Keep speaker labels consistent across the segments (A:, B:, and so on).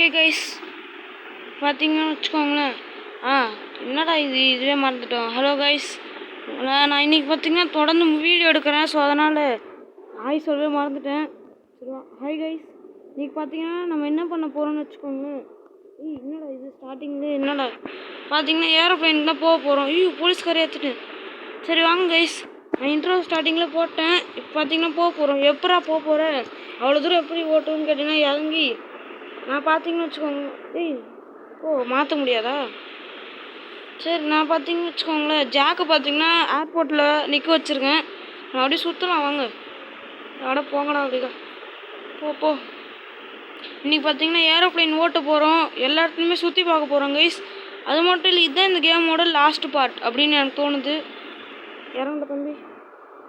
A: Okay guys, பார்த்தீங்கன்னு வச்சுக்கோங்களேன். என்னடா இதுவே மறந்துட்டோம். ஹலோ கைஸ், நான் இன்றைக்கி பார்த்தீங்கன்னா தொடர்ந்து வீடியோ எடுக்கிறேன். ஸோ அதனால் ஹாய் சொல்லவே மறந்துட்டேன். சரிவா, ஹாய் கைஸ். இன்றைக்கி பார்த்தீங்கன்னா நம்ம என்ன பண்ண போகிறோம்னு வச்சுக்கோங்களேன். என்னடா இது ஸ்டார்டிங்லேயே என்னடா பார்த்தீங்கன்னா ஏரோப்ளைனுக்கு தான் போக போகிறோம். போலீஸ்காரை ஏற்றுட்டேன். சரி வாங்க கைஸ், நான் இன்ட்ரோ ஸ்டார்டிங்கில் போட்டேன். இப்போ பார்த்தீங்கன்னா போக போகிறோம். எப்படா போக போகிறேன், அவ்வளோ தூரம் எப்படி ஓட்டுன்னு கேட்டிங்கன்னா இறங்கி நான் பார்த்தீங்கன்னு வச்சுக்கோங்க. மாற்ற முடியாதா? சரி, நான் பார்த்தீங்கன்னு வச்சுக்கோங்களேன், ஜாக்கை பார்த்தீங்கன்னா ஏர்போர்ட்டில் நிற்க வச்சுருக்கேன். நான் அப்படியே சுற்றலாம் வாங்க. போங்கடா அப்படிக்கா, போ. இன்றைக்கி பார்த்தீங்கன்னா ஏரோப்ளைன் ஓட்ட போகிறோம். எல்லா இடத்துலையுமே சுற்றி பார்க்க போகிறோம் கைஸ். அது மட்டும் இல்லை, இதுதான் இந்த கேமோட லாஸ்ட் பார்ட் அப்படின்னு எனக்கு தோணுது. இறங்கல தம்பி,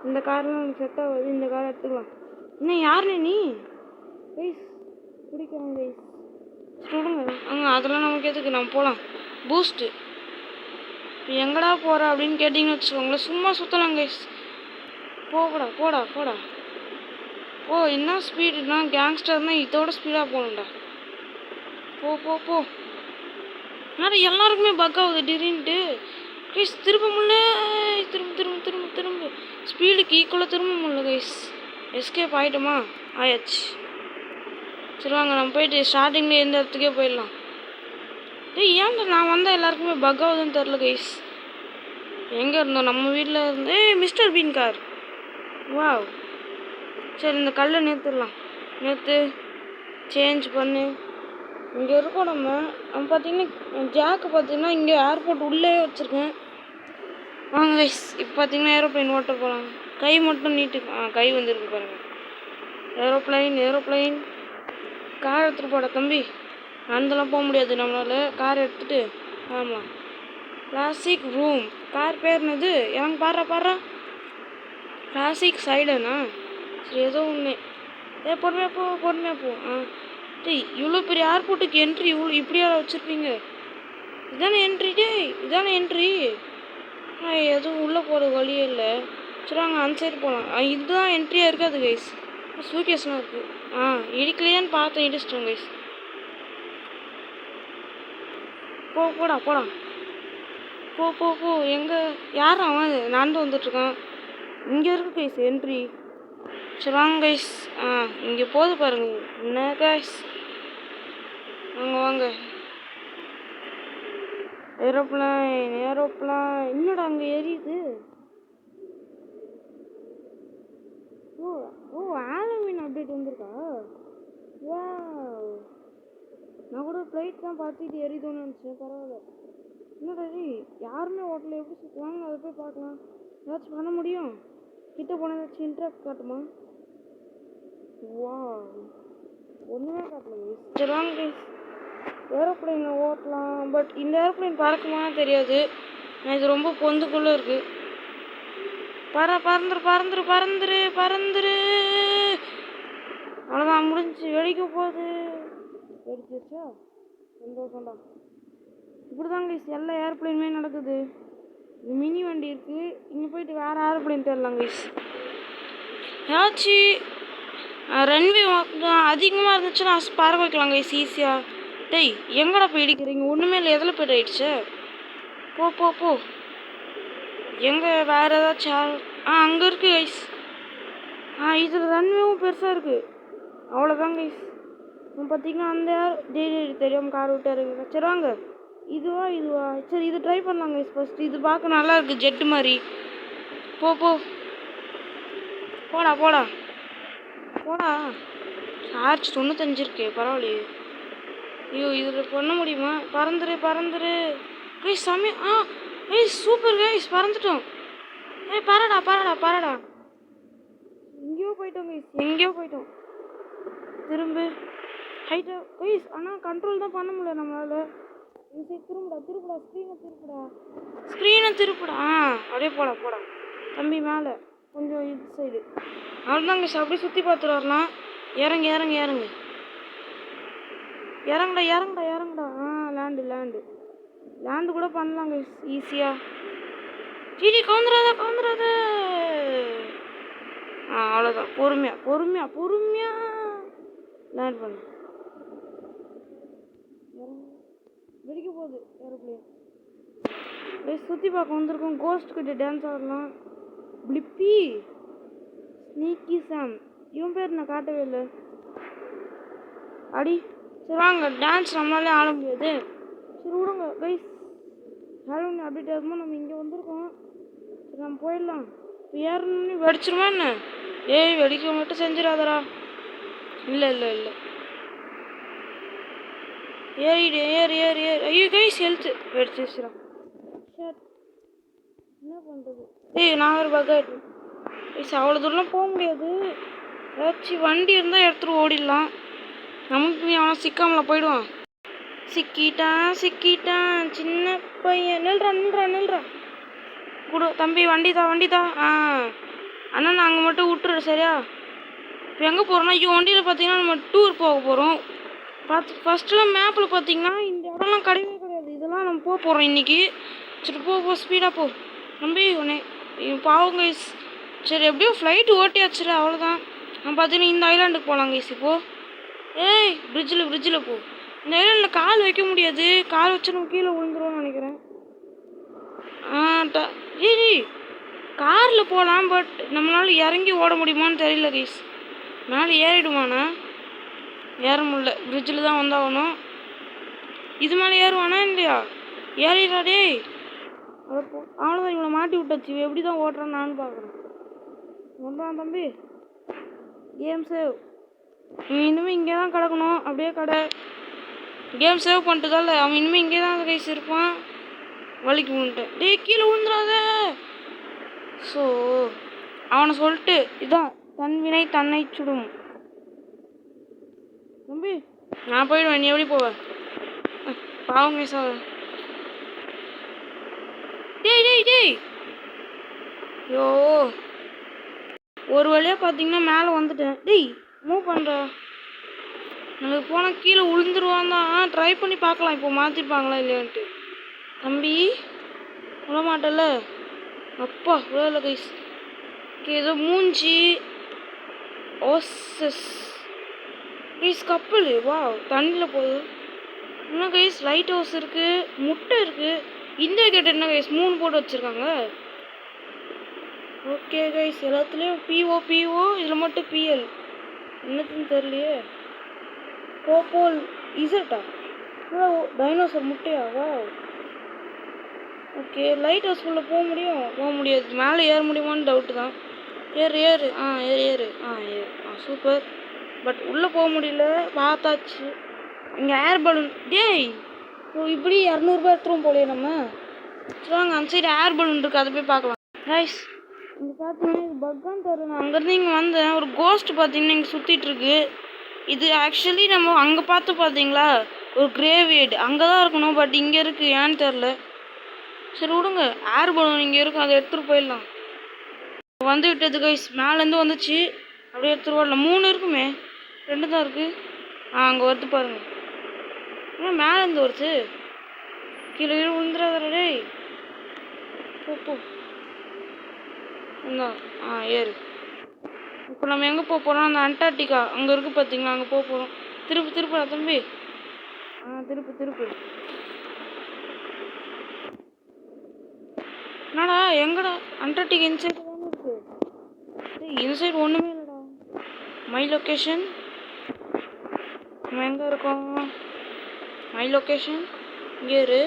A: இந்த கார்லாம் எனக்கு செட் ஆகுது. இந்த காரை எடுத்துக்கலாம். இன்னும் யாருன்னு நீ கைஸ் பிடிக்கிறேன் கைஸ், சொல்லுங்க. அதெல்லாம் நமக்கு எதுக்கு, நம்ம போகலாம். பூஸ்ட்டு இப்போ எங்கடா போகிற அப்படின்னு கேட்டிங்கன்னு வச்சுக்கோங்களேன், சும்மா சுற்றலாம் கைஸ். போடா. என்ன ஸ்பீடுனா, கேங்ஸ்டர்னால் இதோட ஸ்பீடாக போகணும்டா. போ. ஆனால் எல்லாருக்குமே பக் ஆகுது திடீர்னுட்டு கைஸ். திரும்ப முடியல, திரும்ப ஸ்பீடுக்கு ஈக்குவலாக திரும்ப முடியல கைஸ். எஸ்கேப் ஆகிட்டோமா? ஆயாச்சு. சரி வாங்க, நம்ம போயிட்டு ஸ்டார்டிங்கில் எந்த இடத்துக்கே போயிடலாம். ஏன்டா நான் வந்தால் எல்லாருக்குமே பக் ஆகுதுன்னு தெரில கைஸ். எங்கே இருந்தோம்? நம்ம வீட்டில் இருந்து மிஸ்டர் பீன் கார். வாவ். சரி, இந்த கல்லை நிறுத்து சேஞ்ச் பண்ணு. இங்கே இருக்கோம் நம்ம பார்த்தீங்கன்னா ஜாக்கு பார்த்தீங்கன்னா இங்கே ஏர்போர்ட் உள்ளே வச்சுருக்கேன். வாங்க கைஸ், இப்போ பார்த்தீங்கன்னா ஏரோப்ளைன் ஓட்ட போகலாம். கை மட்டும் நீட்டு. கை வந்துருக்கு பாருங்கள். ஏரோப்ளைன் கார் எடுத்துகிட்டு போட தம்பி. நடந்தெல்லாம் போக முடியாது நம்மளால். கார் எடுத்துகிட்டு ஆமாம். கிளாசிக் ரூம் கார் பேர் என்னது? எனக்கு பாடுறா கிளாசிக் சைடனா? சரி, ஏதோ ஒன்று. பொறுமையாக போ. இவ்வளோ பெரிய ஏர்போர்ட்டுக்கு என்ட்ரி இப்படியா வச்சுருப்பீங்க? இதானே என்ட்ரி. எதுவும் உள்ளே போகிற வழியே இல்லை. சரி வாங்க, அந்த சைடு போகலாம். இதுதான் என்ட்ரியாக இருக்காது கைஸ். சூட்கேஸ்லாம் இருக்குது. இடிக்கலையான்னு பார்த்தேன், இடிச்சிட்டோம் கைஸ். போடா. போ. எங்கே யார் அவன் நடந்து வந்துட்டுருக்கான்? இங்கே இருக்கு கைஸ் என்ட்ரி. சரி வாங்க கைஸ். இங்கே போது பாருங்க. என்ன கைஸ், வாங்க. ஏரோப்ளைன் என்னடா அங்கே எரியுது? ஹாலோவீன் அப்டேட் வந்திருக்கா? நான் கூட ஃப்ளைட் தான் பார்த்துட்டு எரியுதுன்னு நினச்சேன். பரவாயில்ல. என்னடா யாருமே ஹோட்டலில் எப்படி சுற்றுவாங்க, அதை போய் பார்க்கலாம். ஏதாச்சும் பண்ண முடியும்? கிட்ட போனால் ஏதாச்சும் இன்ட்ராக்ட் காட்டுமா? ஒன்றுமே காட்டல கைஸ். சரி வாங்க கைஸ், ஏரோப்ளைனில் ஓட்டலாம். பட் இந்த ஏரோப்ளைன் பறக்குமான்னு தெரியாது. இது ரொம்ப பொந்துக்குள்ளே இருக்குது. பறந்துரு. அவ்வளோதான், முடிஞ்சு. வெடிக்க போகுது. வெடிச்சிருச்சா? சந்தோஷம்டா. இப்படி தான் கைஸ் எல்லா ஏரோப்ளைனுமே நடக்குது. மினி வண்டி இருக்குது. இங்கே போயிட்டு வேறு ஏரோப்ளைன் தேடலாம் கைஸ். ஏதாச்சும் ரன்வே அதிகமாக இருந்துச்சுன்னா பறக்க வைக்கலாம் கைஸ் ஈஸியாக. எங்கடா போய் இடிக்கிறீங்க? ஒன்றுமே இல்லை. எதில் போய்ட்டு ஆயிடுச்சு? போ. எங்கே வேறு ஏதாச்சும் அங்கே இருக்குது கைஸ். இதில் ரன்வேவும் பெருசாக இருக்குது. அவ்வளோதான் கைஸ். பார்த்தீங்கன்னா அந்த தெரியாமல் கார் விட்டு இறங்குங்க. சரி வாங்க, இதுவா? சரி, இது ட்ரை பண்ணலாம் கைஸ் ஃபஸ்ட்டு. இது பார்க்க நல்லா இருக்குது, ஜெட்டு மாதிரி. போ. போடா. சார்ஜ் 95 இருக்கே, பரவாயில்லையே. இதில் பண்ண முடியுமா? பறந்துரு கைஸ். சமயம் சூப்பர் கைஸ், பறந்துட்டோம். பரடா. எங்கேயோ போயிட்டோம். திரும்ப ஹைட்டா கைஸ். ஆனால் கண்ட்ரோல் தான் பண்ண முடியல நம்மளால். திருப்புடா ஸ்க்ரீனை திருப்புடா. அப்படியே போடா தம்பி. மேலே கொஞ்சம் இது சைடு. அவ்வளோதான் கைஸ், அப்படியே சுற்றி பார்த்துட்டு வரலாம். இறங்கு. இறங்குடா. லேண்டு கூட பண்ணலாம் கைஸ் ஈஸியாக. கவுந்துராத. அவ்வளோதான். பொறுமையாக லேண்ட் பண்ணு. வெடிக்க போகுது ஏரோப்ளேன். சுற்றி பார்க்க வந்திருக்கோம். கோஸ்ட் கிட்ட டான்ஸ் ஆடலாம். பிளிப்பி ஸ்னீக்கி சாம் இவன் பேர் நான் காட்டவே இல்லை. அடி சரி வாங்க, டான்ஸ் நம்மளாலே ஆட முடியாது. சரி விடுங்க கைஸ். ஹாலோவின் அப்டேட் ஆகும்போது நம்ம இங்கே வந்திருக்கோம். சரி நம்ம போயிடலாம். இப்போ ஏறணும்னு வெடிச்சிருமா என்ன? ஏய் வெடிக்க மட்டும் செஞ்சிடாதடா. இல்லை இல்லை இல்லை ஏறிடு ஏறு ஏறு ஏறு. ஐயோ கைஸ் ஹெல்த்து வெடிச்சிருச்சுடா. சரி என்ன பண்ணுறது? ஏய் நான் ஒரு பக்காயிட்டு கைஸ் அவ்வளோ தூரம்லாம் போக முடியாது. ஏதாச்சும் வண்டி இருந்தால் எடுத்துகிட்டு ஓடிடலாம். நமக்கு அவனை சிக்காமல போயிடுவான். சிக்கிட்டான் சின்ன பையன். நில்றா கொடு தம்பி. வண்டி தான். அண்ணா நான் அங்கே மட்டும் விட்டுரு சரியா? இப்போ எங்கே போகிறோம்னா வண்டியில் பார்த்தீங்கன்னா நம்ம டூர் போக போகிறோம். ஃபஸ்ட்டுலாம் மேப்பில் பார்த்தீங்கன்னா இந்த இடம்லாம் கிடையவே கிடையாது. இதெல்லாம் நம்ம போக போகிறோம் இன்றைக்கி. சரி போ ஸ்பீடாக போ தம்பி. உடனே பாவம் கைஸ். சரி எப்படியோ ஃப்ளைட்டு ஓட்டியாச்சுரு அவ்வளோதான். நான் பார்த்தீங்கன்னா இந்த ஐலாண்டுக்கு போகலாம் கைஸ். இப்போது ஏய் பிரிட்ஜில் போ. இந்த ஐலாண்டில் கால் வைக்க முடியாது. கால் வச்சு நம்ம கீழே விழுந்துருவோம்னு நினைக்கிறேன். ஏய் காரில் போகலாம். பட் நம்மளால இறங்கி ஓட முடியுமான்னு தெரியல கைஸ். மேலே ஏறிடுவானா? ஏற முடியல. பிரிட்ஜில் தான் வந்தாகணும். இது மேலே ஏறுவானா இல்லையா? ஏறிடா டேய். அவ்வளோதான் இவனை மாட்டி விட்டாச்சு. எப்படி தான் ஓட்டுறான்னு நானும் பார்க்குறேன். ஒன்றான் தம்பி. Game save. இனிமேல் இங்கே தான் கிடக்கணும். அப்படியே கடை கேம் சேவ் பண்ணிட்டுதால அவன் இனிமேல் இங்கே தான் அந்த கைஸ் இருப்பான். வலிக்கு விழுந்துட்டேன். டேய் கீழே விழுந்துடாத. ஸோ அவனை சொல்லிட்டு இதான் தன் வினை தன்னை சுடும். தம்பி நான் போயிடுவேன். நீ எப்படி போவ? பாவங்க சார். டேய் ஐயோ ஒரு வழியாக பார்த்தீங்கன்னா மேலே வந்துட்டேன். டேய் மூவ் பண்ணுறா. எனக்கு போனால் கீழே விழுந்துருவான் தான். ட்ரை பண்ணி பார்க்கலாம் இப்போ மாற்றிருப்பாங்களா இல்லையான்ட்டு. தம்பி விட மாட்டல. அப்பா விழல கைஸ். ஏதோ மூஞ்சி ஓசஸ் கைஸ். கப்பல் வா தண்ணியில் போகுது. இன்னும் கைஸ் லைட் ஹவுஸ் இருக்குது. முட்டை இருக்குது. இந்த கேட் என்ன கைஸ் 3 போட்டு வச்சுருக்காங்க. ஓகே கைஸ் எல்லாத்துலேயும் பிஓ இதில் மட்டும் பிஎல் என்னத்துன்னு தெரியலையே. போல் இசட்டா டைனோசர் முட்டையா? வா ஓகே லைட் ஹவுஸ்குள்ளே போக முடியாது. மேலே ஏற முடியுமான்னு டவுட்டு தான். ஏறு ஏறு சூப்பர். பட் உள்ளே போக முடியல. பார்த்தாச்சு. இங்கே ஏர் பலூன். டேய் இப்படி 200 ரூபாய் எடுத்துருவோம் போலையே நம்ம. சொல்லுவாங்க அந்த சைடு ஏர் பலூன் இருக்குது. அதை போய் பார்க்கலாம் ரைஸ். இங்கே பார்த்தீங்கன்னா இது பக்கான்னு தெரியல. நான் அங்கேருந்து இங்கே வந்தேன். ஒரு கோஸ்ட் பார்த்தீங்கன்னா இங்கே சுற்றிட்டுருக்கு. இது ஆக்சுவலி நம்ம அங்கே பார்த்து பார்த்தீங்களா ஒரு கிரேவியேட் அங்கே தான் இருக்கணும். பட் இங்கே இருக்குது ஏன்னு தெரில. சரி விடுங்க. ஏர் பலூன் இங்கே இருக்கும். அதை எடுத்துகிட்டு போயிடலாம். வந்து விட்டது கைஸ். மேலேருந்து வந்துச்சு. அப்படியே எடுத்துகிட்டு வரல. 3 இருக்குமே. 2 தான் இருக்குது. அங்கே வருது பாருங்க. ஏன் மேலேருந்து வருது? கீழே விழுந்துடாத டேய். போ ஏறு. இப்போ நம்ம எங்கே போக போகிறோம்? அந்த அண்டார்டிகா அங்கே இருக்குது பார்த்தீங்களா? அங்கே போக போகிறோம். திருப்புடா தம்பி. திருப்பு. என்னடா எங்கடா? அண்டார்டிகா இன்சைடு தானே இருக்குது. இன்சைடு ஒன்றுமே இல்லைடா. My location. நம்ம எங்கே இருக்கோம்? மை லொக்கேஷன் இங்கே இரு.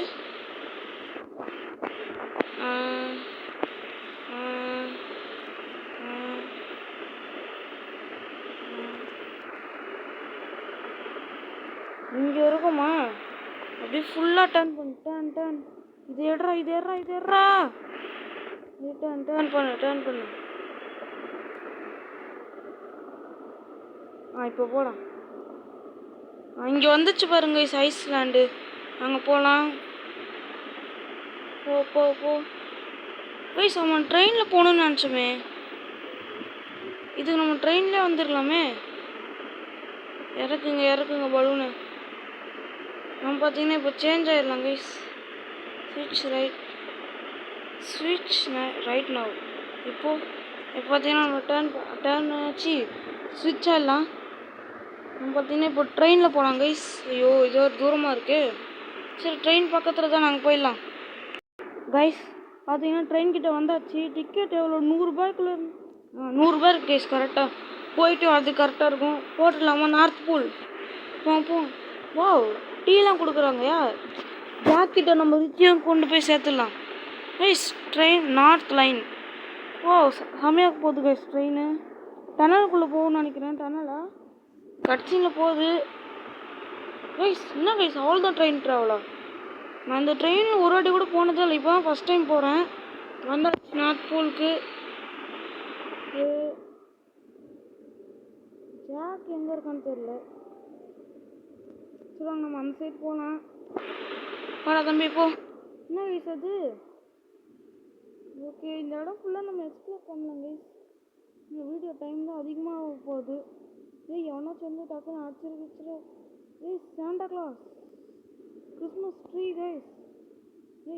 A: இங்கே இருக்குமா? அப்படியே ஃபுல்லாக டர்ன் பண்ணு. இது ஏறா. டர்ன் பண்ணு. இப்போ போகலாம். இங்கே வந்துச்சு பாருங்க ஐஸ்லாண்டு. அங்கே போகலாம். போ கைஸ் நம்ம ட்ரெயினில் போகணுன்னு நினச்சோமே. இதுக்கு நம்ம ட்ரெயின்லேயே வந்துடலாமே. இறக்குங்க பலூனு. நம்ம பார்த்தீங்கன்னா இப்போ சேஞ்ச் ஆகிடலாம் கைஸ். ஸ்விட்ச் ரைட் நவ். இப்போ பார்த்தீங்கன்னா நம்ம டர்ன் ஆச்சு. ஸ்விட்ச் ஆகிடலாம். நம்ம பார்த்தீங்கன்னா இப்போ ட்ரெயினில் போகலாம் கைஸ். ஐயோ இது ஒரு தூரமாக இருக்குது. சரி ட்ரெயின் பக்கத்தில் தான் நாங்கள் போயிடலாம். கைஸ் பார்த்தீங்கன்னா ட்ரெயின் கிட்ட வந்தாச்சு. டிக்கெட் எவ்வளோ 100 ரூபாய்க்குள்ள 100 ரூபாய் இருக்கு கைஸ். கரெக்டாக போயிட்டு அது கரெக்டாக இருக்கும். போட்டுடலாமா? நார்த் பூல் போ. வா டீலாம் கொடுக்குறாங்கயா. ஜாக்கிட்ட நம்ம ரிச்சியும் கொண்டு போய் சேர்த்துடலாம் guys. Train north line. Oh செமையாக போகுது கைஸ் ட்ரெயின். டனலுக்குள்ளே போகும்னு நினைக்கிறேன். டனலா கட்சியில் போகுது கைஸ். என்ன கைஸ் அவ்வளோதான் ட்ரெயின் ட்ராவலா? நான் இந்த ட்ரெயினில் ஒரு வாட்டி கூட போனதே இல்லை. இப்போ தான் ஃபஸ்ட் டைம் போகிறேன். வந்தாச்சு நார்த் பூலுக்கு. ஜாக் எங்கே இருக்கான்னு தெரியல. சொல்லுவாங்க நம்ம அந்த சைடு போகலாம். வாடா தம்பி போ. என்ன கைஸ் அது? ஓகே இந்த இடம் ஃபுல்லாக நம்ம எக்ஸ்ப்ளோர் பண்ணலாம் கைஸ். இந்த வீடியோ டைம் தான் அதிகமாக போகுது. எவனாச்சும் வந்து டக்குன்னு அடிச்சிருக்கிச்சு. Santa Claus Christmas tree guys.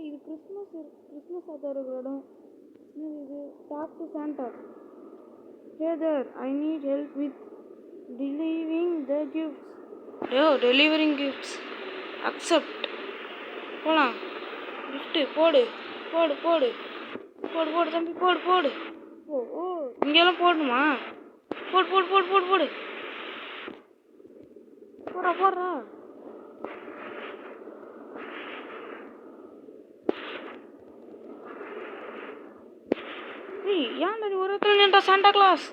A: இது கிறிஸ்மஸ் ஆக இருக்கிற இடம். இது talk to Santa. Hey there I need help with delivering the gifts. delivering gifts. accept. போலாம். gift போடு தம்பி போடு. ஓ இங்கெல்லாம் போடணுமா? போடு போடுறா. ஏன்டா நீ ஒரு இடத்துல நின்றா? சாண்டா கிளாஸ்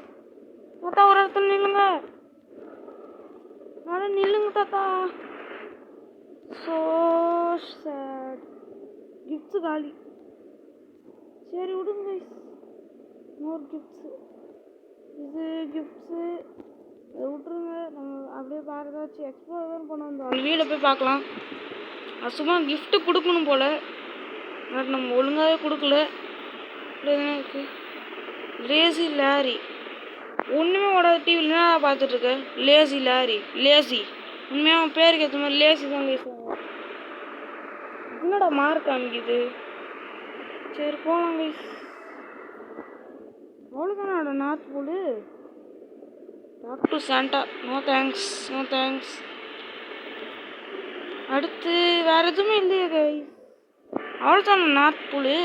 A: தாத்தா ஒரு இடத்துல நில்லுங்க. நில்லுங்க தாத்தா. So sad. கிஃப்ட்ஸு காலி. சரி விடுங்க கைஸ். மோர் கிஃப்ட்ஸு. இது கிஃப்ட்ஸு அதை விட்ருங்க. நம்ம அப்படியே வேறு ஏதாச்சும் எக்ஸ்ப்ளோர் தான் பண்ண வந்தோம். அந்த வீடை போய் பார்க்கலாம். அது சும்மா கிஃப்ட்டு கொடுக்கணும் போல். பட் நம்ம ஒழுங்காகவே கொடுக்கல. இப்படி தானே இருக்குது. Lazy lorry. ஒன்றுமே ஓடாத டிவியில் தான் பார்த்துட்ருக்கேன். லேசி உண்மையாக அவன் பேருக்கு ஏற்ற மாதிரி லேசி தான் பேசுவாங்க. என்னடா மார்க் காமிக்குது. சரி போகலாம் கைஸ். அவ்வளோதானடா north pole. Talk to Santa. No thanks. அடுத்து வேறு எதுவுமே இல்லையா கைஸ்? அவ்வளோதானே நார்த் பூலு.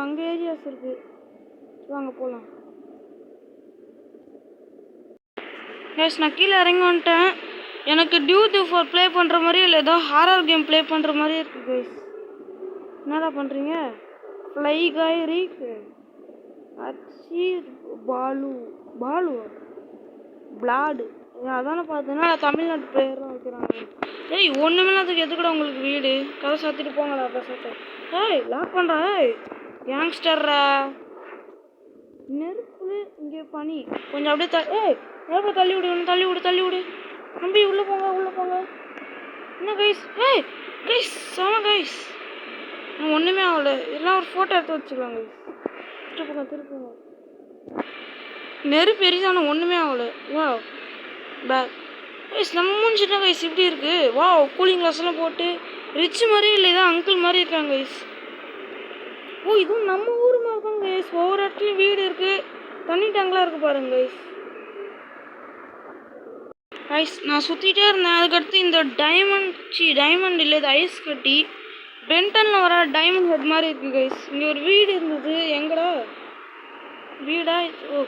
A: அங்கே ஏரியாஸ் இருக்குது. வாங்க போகலாம் கைஸ். நான் கீழே இறங்கி வந்துட்டேன். எனக்கு டியூட்டி ஃபார் ப்ளே பண்ணுற மாதிரி இல்லை, ஏதோ ஹாரர் கேம் ப்ளே பண்ணுற மாதிரி இருக்குது கைஸ். என்னடா பண்ணுறீங்க? ஃப்ளை காய் ரீக் அச்சி பாலு பிளாடு. அதானே பார்த்தேன்னா தமிழ்நாட்டு பேர் தான் வைக்கிறாங்க. ஒன்றுமே அதுக்கு எதுக்கூட உங்களுக்கு வீடு? கதை சாத்திட்டு போங்களா பேசத்தை. லாக் பண்ணுறா. கேங்ஸ்டர்ரா. நெருப்பு இங்கே பனி கொஞ்சம் அப்படியே நெருப்பை தள்ளி விடு. நம்பி உள்ளே போங்க. என்ன கைஸ்? கைஸ் செம கைஸ். நான் ஒன்றுமே ஆகலை. எல்லாம் ஒரு ஃபோட்டோ எடுத்து வச்சுக்கலாம் கைஸ். திருப்புங்க. நெருப்பு எரிதான ஒன்றுமே ஆகலை. வா பேக் கைஸ். நம்ம மூஞ்சிட்டா கைஸ் இப்படி இருக்குது. வா கூலிங் கிளாஸ்லாம் போட்டு ரிச் மாதிரி இல்லை, இதான் அங்கிள் மாதிரி இருக்காங்க கைஸ். இதுவும் நம்ம ஊர் மாதிரி இருக்காங்க கைஸ். ஒவ்வொரு இடத்துலையும் வீடு இருக்குது, தண்ணி டேங்க்லாம் இருக்குது பாருங்க கைஸ். நான் சுற்றிட்டே இருந்தேன். அதுக்கடுத்து இந்த டைமண்ட் இல்லை, இது ஐஸ் கட்டி பென்டனில் வர டைமண்ட் ஹெட் மாதிரி இருக்குது கைஸ். இங்கே ஒரு வீடு இருந்தது. எங்கடா வீடா?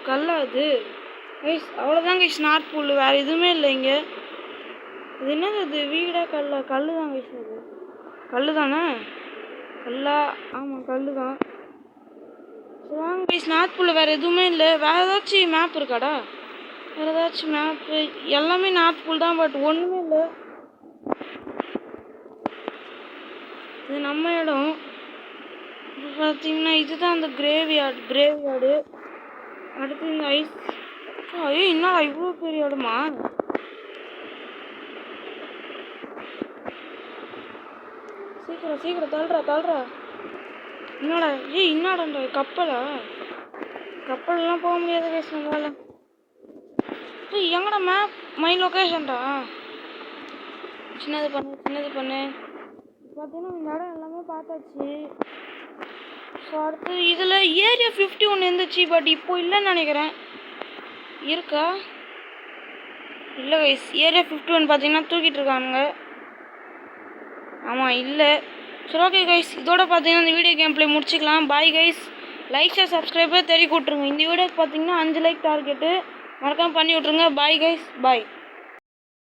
A: கல்லா அது கைஸ். அவ்வளோதான் கைஸ் நார்த் பூல். வேறு எதுவுமே இல்லை இங்கே. இது என்னது? அது வீடா கல்லா? கல் தான் கைஸ். அது கல் தானே? ஆமாம் கல் தான். சரி வாங்க கைஸ். நார்த் பூலில் வேறு எதுவுமே இல்லை. வேறு ஏதாச்சும் மேப் இருக்காடா? வேறு ஏதாச்சும் மேப்பு? எல்லாமே நார்த் பூல் தான், பட் ஒன்றுமே இல்லை. இது நம்ம இடம். இப்போ பார்த்தீங்கன்னா இதுதான் அந்த கிரேவ்யார்டு. அடுத்து இந்த ஐஸ். என்னடா இவ்வளோ பெரிய இடமா? சீக்கிரம் தள்ளுறா. என்னடா என்னடா கப்பல்லாம் போக முடியாது கைஸ் நம்மளால. எங்கடா மேப்? மை லொக்கேஷன்டா. சின்னது பண்ணு. பார்த்தீங்கன்னா இந்த இடம் எல்லாமே பார்த்தாச்சு. ஸோ அடுத்து இதில் ஏரியா 51 இருந்துச்சு, பட் இப்போ இல்லைன்னு நினைக்கிறேன். இருக்கா? இல்லை கைஸ் ஏரியா 51 பார்த்தீங்கன்னா தூக்கிட்டு இருக்கானுங்க. ஆமாம் இல்லை. சரி ஓகே கைஸ், இதோட பார்த்தீங்கன்னா இந்த வீடியோ கேம் ப்ளே முடிச்சிக்கலாம். Bye guys. Like share subscriber தெரிய விட்ருங்க. இந்த வீடியோக்கு பார்த்தீங்கன்னா 5 லைக் டார்கெட்டு மறக்காமல் பண்ணி விட்ருங்க. பாய் கைஸ், பாய்.